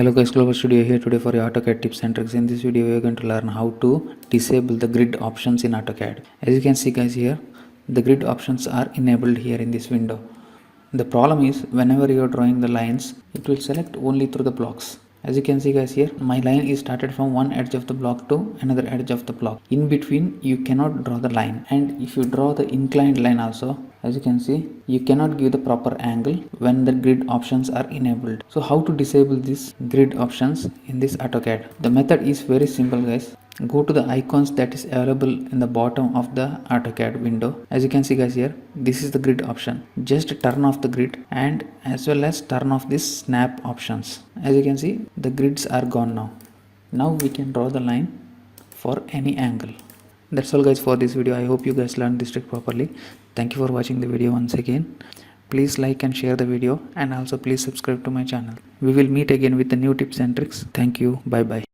Hello guys, Global Studio here today for your AutoCAD tips and tricks. In this video we are going to learn how to disable the grid options in AutoCAD. As you can see guys here, the grid options are enabled here in this window. The problem is whenever you are drawing the lines, it will select only through the blocks. As you can see guys here, my line is started from one edge of the block to another edge of the block. In between you cannot draw the line, and if you draw the inclined line also, as you can see, you cannot give the proper angle when the grid options are enabled. So how to disable these grid options in this AutoCAD? The method is very simple guys. Go to the icons that is available in the bottom of the AutoCAD window. As you can see guys here, this is the grid option. Just turn off the grid and as well as turn off this snap options. As you can see, the grids are gone now. Now we can draw the line for any angle. That's all guys for this video. I hope you guys learned this trick properly. Thank you for watching the video once again. Please like and share the video, and also please subscribe to my channel. We will meet again with the new tips and tricks. Thank you. Bye bye.